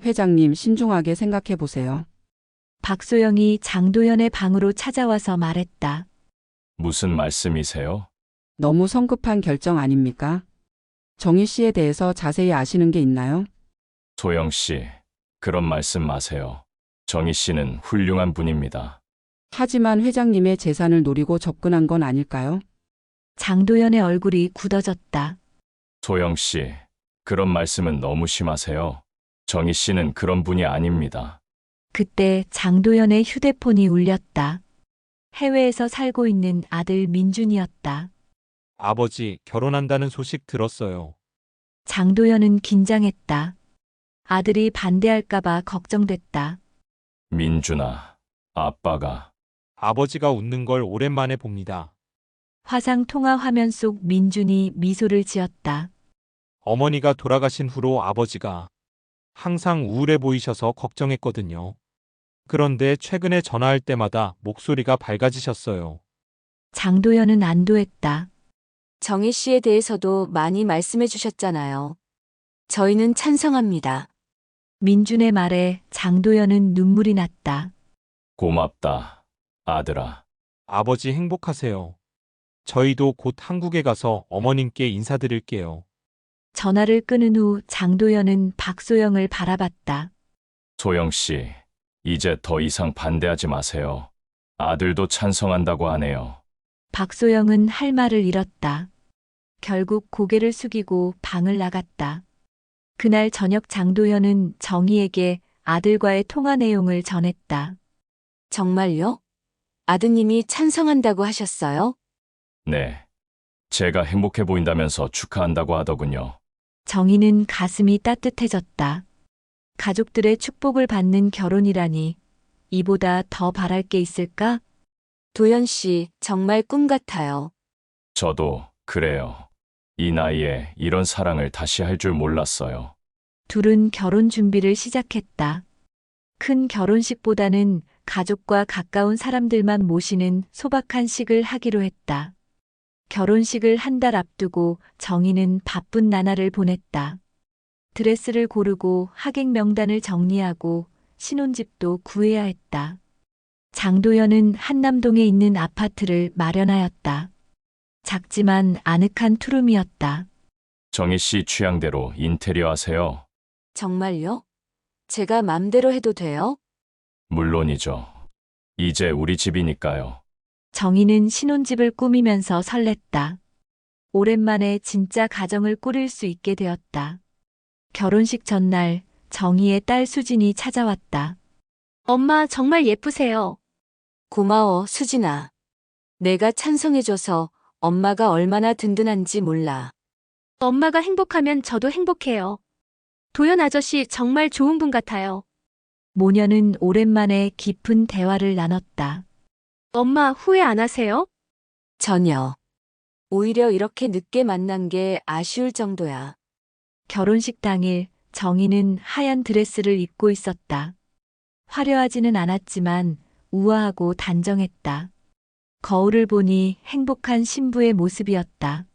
회장님, 신중하게 생각해 보세요. 박소영이 장도연의 방으로 찾아와서 말했다. 무슨 말씀이세요? 너무 성급한 결정 아닙니까? 정희 씨에 대해서 자세히 아시는 게 있나요? 소영 씨, 그런 말씀 마세요. 정희 씨는 훌륭한 분입니다. 하지만 회장님의 재산을 노리고 접근한 건 아닐까요? 장도연의 얼굴이 굳어졌다. 소영 씨, 그런 말씀은 너무 심하세요. 정희 씨는 그런 분이 아닙니다. 그때 장도연의 휴대폰이 울렸다. 해외에서 살고 있는 아들 민준이었다. 아버지, 결혼한다는 소식 들었어요. 장도연은 긴장했다. 아들이 반대할까봐 걱정됐다. 민준아, 아빠가 아버지가 웃는 걸 오랜만에 봅니다. 화상 통화 화면 속 민준이 미소를 지었다. 어머니가 돌아가신 후로 아버지가 항상 우울해 보이셔서 걱정했거든요. 그런데 최근에 전화할 때마다 목소리가 밝아지셨어요. 장도연은 안도했다. 정희 씨에 대해서도 많이 말씀해 주셨잖아요. 저희는 찬성합니다. 민준의 말에 장도연은 눈물이 났다. 고맙다, 아들아. 아버지 행복하세요. 저희도 곧 한국에 가서 어머님께 인사드릴게요. 전화를 끊은 후 장도연은 박소영을 바라봤다. 소영 씨, 이제 더 이상 반대하지 마세요. 아들도 찬성한다고 하네요. 박소영은 할 말을 잃었다. 결국 고개를 숙이고 방을 나갔다. 그날 저녁 장도연은 정희에게 아들과의 통화 내용을 전했다. 정말요? 아드님이 찬성한다고 하셨어요? 네. 제가 행복해 보인다면서 축하한다고 하더군요. 정희는 가슴이 따뜻해졌다. 가족들의 축복을 받는 결혼이라니 이보다 더 바랄 게 있을까? 도연 씨, 정말 꿈 같아요. 저도 그래요. 이 나이에 이런 사랑을 다시 할 줄 몰랐어요. 둘은 결혼 준비를 시작했다. 큰 결혼식보다는 가족과 가까운 사람들만 모시는 소박한 식을 하기로 했다. 결혼식을 한 달 앞두고 정희는 바쁜 나날을 보냈다. 드레스를 고르고 하객 명단을 정리하고 신혼집도 구해야 했다. 장도연은 한남동에 있는 아파트를 마련하였다. 작지만 아늑한 투룸이었다. 정희 씨 취향대로 인테리어 하세요. 정말요? 제가 맘대로 해도 돼요? 물론이죠. 이제 우리 집이니까요. 정희는 신혼집을 꾸미면서 설렜다. 오랜만에 진짜 가정을 꾸릴 수 있게 되었다. 결혼식 전날 정희의 딸 수진이 찾아왔다. 엄마 정말 예쁘세요. 고마워, 수진아. 내가 찬성해줘서 엄마가 얼마나 든든한지 몰라. 엄마가 행복하면 저도 행복해요. 도연 아저씨 정말 좋은 분 같아요. 모녀는 오랜만에 깊은 대화를 나눴다. 엄마 후회 안 하세요? 전혀. 오히려 이렇게 늦게 만난 게 아쉬울 정도야. 결혼식 당일 정희는 하얀 드레스를 입고 있었다. 화려하지는 않았지만 우아하고 단정했다. 거울을 보니 행복한 신부의 모습이었다.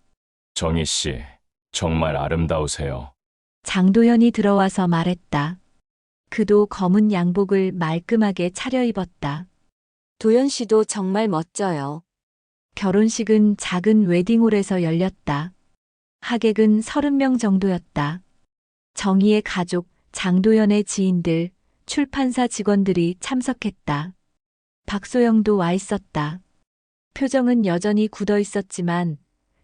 정희 씨, 정말 아름다우세요. 장도연이 들어와서 말했다. 그도 검은 양복을 말끔하게 차려입었다. 도연 씨도 정말 멋져요. 결혼식은 작은 웨딩홀에서 열렸다. 하객은 30명 정도였다. 정희의 가족, 장도연의 지인들, 출판사 직원들이 참석했다. 박소영도 와 있었다. 표정은 여전히 굳어 있었지만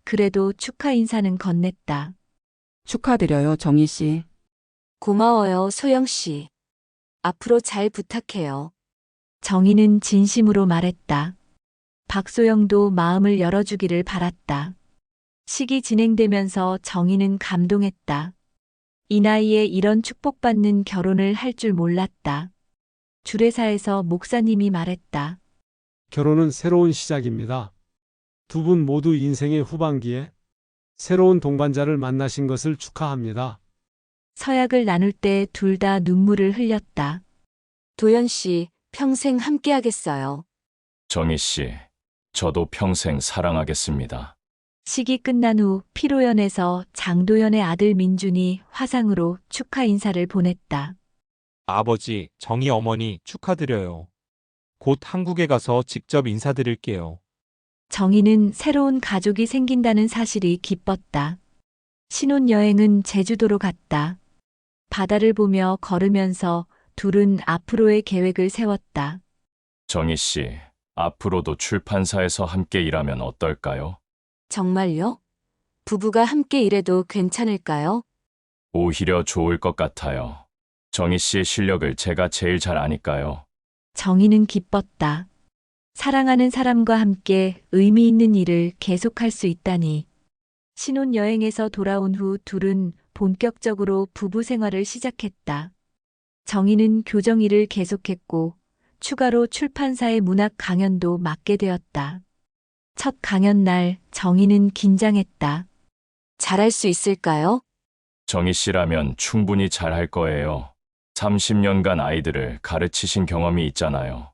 그래도 축하 인사는 건넸다. 축하드려요, 정희 씨. 고마워요, 소영 씨. 앞으로 잘 부탁해요. 정희는 진심으로 말했다. 박소영도 마음을 열어주기를 바랐다. 식이 진행되면서 정희는 감동했다. 이 나이에 이런 축복받는 결혼을 할 줄 몰랐다. 주례사에서 목사님이 말했다. 결혼은 새로운 시작입니다. 두 분 모두 인생의 후반기에 새로운 동반자를 만나신 것을 축하합니다. 서약을 나눌 때 둘 다 눈물을 흘렸다. 도연 씨, 평생 함께하겠어요. 정희 씨, 저도 평생 사랑하겠습니다. 식이 끝난 후 피로연에서 장도연의 아들 민준이 화상으로 축하 인사를 보냈다. 아버지, 정희 어머니 축하드려요. 곧 한국에 가서 직접 인사드릴게요. 정희는 새로운 가족이 생긴다는 사실이 기뻤다. 신혼여행은 제주도로 갔다. 바다를 보며 걸으면서 둘은 앞으로의 계획을 세웠다. 정희 씨, 앞으로도 출판사에서 함께 일하면 어떨까요? 정말요? 부부가 함께 일해도 괜찮을까요? 오히려 좋을 것 같아요. 정희 씨의 실력을 제가 제일 잘 아니까요. 정희는 기뻤다. 사랑하는 사람과 함께 의미 있는 일을 계속할 수 있다니. 신혼여행에서 돌아온 후 둘은 본격적으로 부부 생활을 시작했다. 정희는 교정 일을 계속했고 추가로 출판사의 문학 강연도 맡게 되었다. 첫 강연 날 정희는 긴장했다. 잘할 수 있을까요? 정희 씨라면 충분히 잘할 거예요. 30년간 아이들을 가르치신 경험이 있잖아요.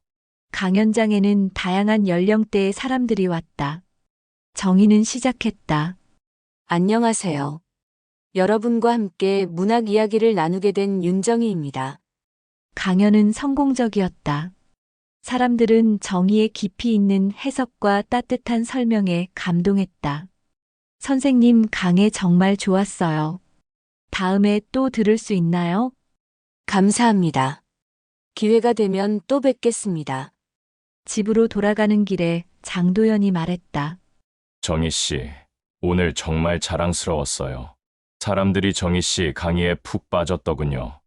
강연장에는 다양한 연령대의 사람들이 왔다. 정희는 시작했다. 안녕하세요. 여러분과 함께 문학 이야기를 나누게 된 윤정희입니다. 강연은 성공적이었다. 사람들은 정의의 깊이 있는 해석과 따뜻한 설명에 감동했다. 선생님 강의 정말 좋았어요. 다음에 또 들을 수 있나요? 감사합니다. 기회가 되면 또 뵙겠습니다. 집으로 돌아가는 길에 장도연이 말했다. 정희 씨, 오늘 정말 자랑스러웠어요. 사람들이 정희 씨 강의에 푹 빠졌더군요.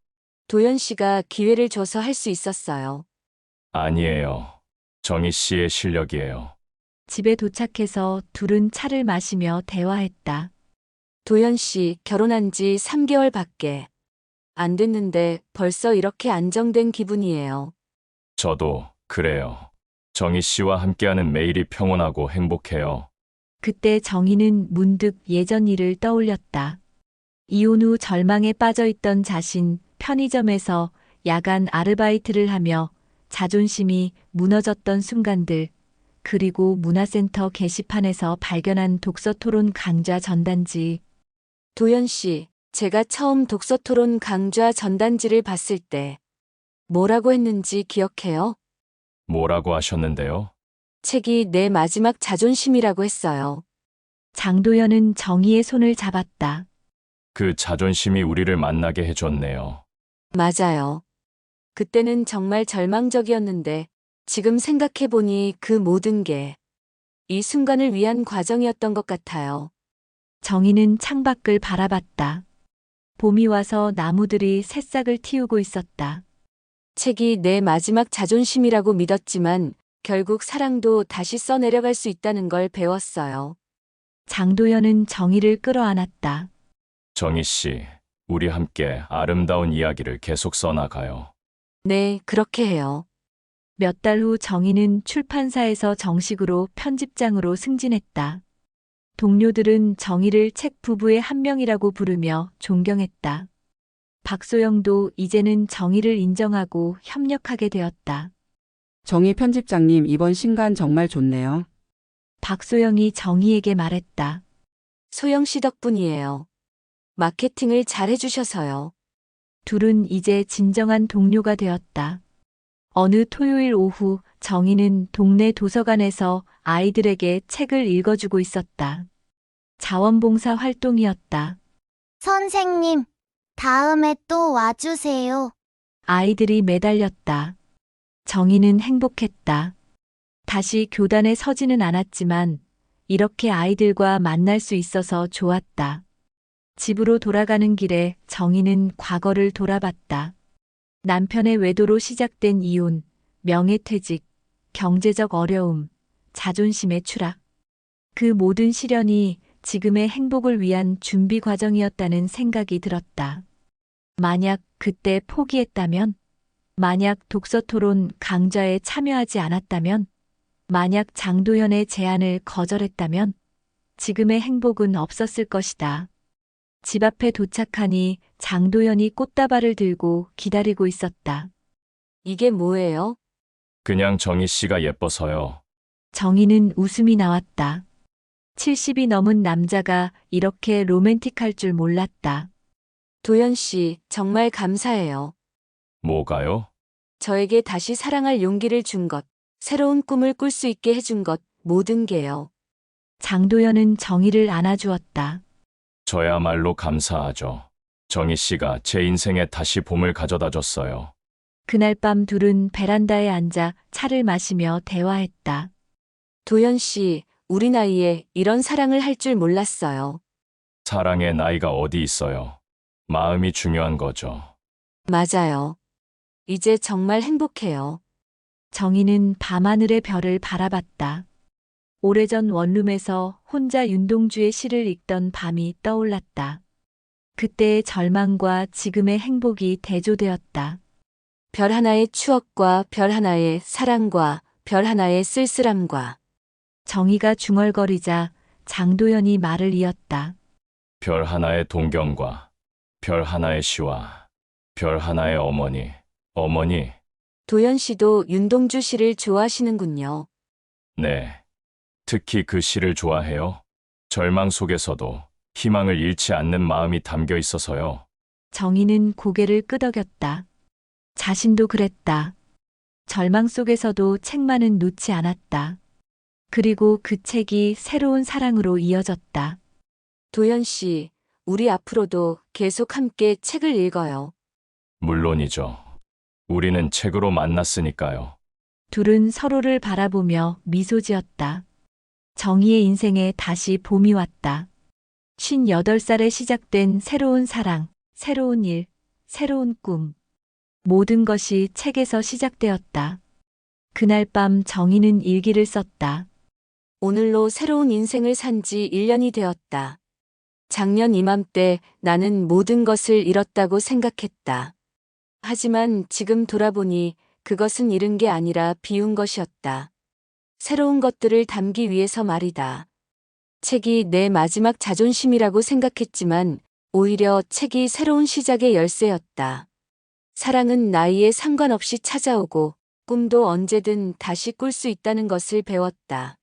도연 씨가 기회를 줘서 할 수 있었어요. 아니에요. 정희 씨의 실력이에요. 집에 도착해서 둘은 차를 마시며 대화했다. 도연 씨 결혼한 지 3개월 밖에 안 됐는데 벌써 이렇게 안정된 기분이에요. 저도 그래요. 정희 씨와 함께하는 매일이 평온하고 행복해요. 그때 정희는 문득 예전 일을 떠올렸다. 이혼 후 절망에 빠져있던 자신, 편의점에서 야간 아르바이트를 하며 자존심이 무너졌던 순간들, 그리고 문화센터 게시판에서 발견한 독서토론 강좌 전단지. 도연 씨, 제가 처음 독서토론 강좌 전단지를 봤을 때 뭐라고 했는지 기억해요? 뭐라고 하셨는데요? 책이 내 마지막 자존심이라고 했어요. 장도연은 정희의 손을 잡았다. 그 자존심이 우리를 만나게 해줬네요. 맞아요. 그때는 정말 절망적이었는데 지금 생각해보니 그 모든 게 이 순간을 위한 과정이었던 것 같아요. 정희는 창밖을 바라봤다. 봄이 와서 나무들이 새싹을 틔우고 있었다. 책이 내 마지막 자존심이라고 믿었지만 결국 사랑도 다시 써내려갈 수 있다는 걸 배웠어요. 장도연은 정희를 끌어안았다. 정희 씨, 우리 함께 아름다운 이야기를 계속 써나가요. 네, 그렇게 해요. 몇 달 후 정희는 출판사에서 정식으로 편집장으로 승진했다. 동료들은 정희를 책 부부의 한 명이라고 부르며 존경했다. 박소영도 이제는 정의를 인정하고 협력하게 되었다. 정희 편집장님, 이번 신간 정말 좋네요. 박소영이 정희에게 말했다. 소영 씨 덕분이에요. 마케팅을 잘 해주셔서요. 둘은 이제 진정한 동료가 되었다. 어느 토요일 오후 정희는 동네 도서관에서 아이들에게 책을 읽어주고 있었다. 자원봉사 활동이었다. 선생님, 다음에 또 와주세요. 아이들이 매달렸다. 정희는 행복했다. 다시 교단에 서지는 않았지만 이렇게 아이들과 만날 수 있어서 좋았다. 집으로 돌아가는 길에 정희는 과거를 돌아봤다. 남편의 외도로 시작된 이혼, 명예퇴직, 경제적 어려움, 자존심의 추락. 그 모든 시련이 지금의 행복을 위한 준비 과정이었다는 생각이 들었다. 만약 그때 포기했다면, 만약 독서 토론 강좌에 참여하지 않았다면, 만약 장도연의 제안을 거절했다면, 지금의 행복은 없었을 것이다. 집 앞에 도착하니 장도연이 꽃다발을 들고 기다리고 있었다. 이게 뭐예요? 그냥 정희 씨가 예뻐서요. 정희는 웃음이 나왔다. 70이 넘은 남자가 이렇게 로맨틱할 줄 몰랐다. 도연 씨, 정말 감사해요. 뭐가요? 저에게 다시 사랑할 용기를 준 것, 새로운 꿈을 꿀 수 있게 해준 것, 모든 게요. 장도연은 정희를 안아주었다. 저야말로 감사하죠. 정희 씨가 제 인생에 다시 봄을 가져다 줬어요. 그날 밤 둘은 베란다에 앉아 차를 마시며 대화했다. 도연 씨, 우리 나이에 이런 사랑을 할 줄 몰랐어요. 사랑의 나이가 어디 있어요. 마음이 중요한 거죠. 맞아요. 이제 정말 행복해요. 정희는 밤하늘의 별을 바라봤다. 오래전 원룸에서 혼자 윤동주의 시를 읽던 밤이 떠올랐다. 그때의 절망과 지금의 행복이 대조되었다. 별 하나의 추억과 별 하나의 사랑과 별 하나의 쓸쓸함과. 정희가 중얼거리자 장도연이 말을 이었다. 별 하나의 동경과 별 하나의 시와 별 하나의 어머니, 어머니. 도연 씨도 윤동주 씨를 좋아하시는군요. 네. 특히 그 시를 좋아해요. 절망 속에서도 희망을 잃지 않는 마음이 담겨 있어서요. 정희는 고개를 끄덕였다. 자신도 그랬다. 절망 속에서도 책만은 놓지 않았다. 그리고 그 책이 새로운 사랑으로 이어졌다. 도연 씨, 우리 앞으로도 계속 함께 책을 읽어요. 물론이죠. 우리는 책으로 만났으니까요. 둘은 서로를 바라보며 미소 지었다. 정희의 인생에 다시 봄이 왔다. 58살에 시작된 새로운 사랑, 새로운 일, 새로운 꿈. 모든 것이 책에서 시작되었다. 그날 밤 정희는 일기를 썼다. 오늘로 새로운 인생을 산 지 1년이 되었다. 작년 이맘때 나는 모든 것을 잃었다고 생각했다. 하지만 지금 돌아보니 그것은 잃은 게 아니라 비운 것이었다. 새로운 것들을 담기 위해서 말이다. 책이 내 마지막 자존심이라고 생각했지만 오히려 책이 새로운 시작의 열쇠였다. 사랑은 나이에 상관없이 찾아오고 꿈도 언제든 다시 꿀 수 있다는 것을 배웠다.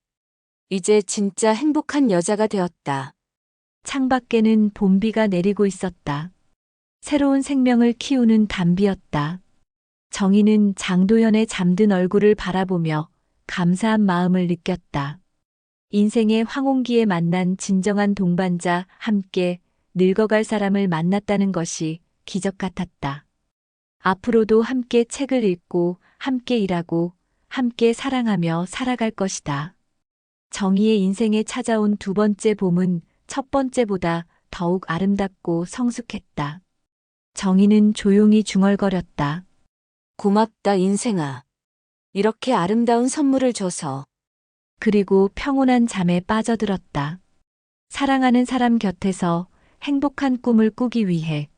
이제 진짜 행복한 여자가 되었다. 창밖에는 봄비가 내리고 있었다. 새로운 생명을 키우는 단비였다. 정희는 장도연의 잠든 얼굴을 바라보며 감사한 마음을 느꼈다. 인생의 황혼기에 만난 진정한 동반자, 함께 늙어갈 사람을 만났다는 것이 기적 같았다. 앞으로도 함께 책을 읽고, 함께 일하고, 함께 사랑하며 살아갈 것이다. 정희의 인생에 찾아온 두 번째 봄은 첫 번째보다 더욱 아름답고 성숙했다. 정희는 조용히 중얼거렸다. 고맙다, 인생아. 이렇게 아름다운 선물을 줘서. 그리고 평온한 잠에 빠져들었다. 사랑하는 사람 곁에서 행복한 꿈을 꾸기 위해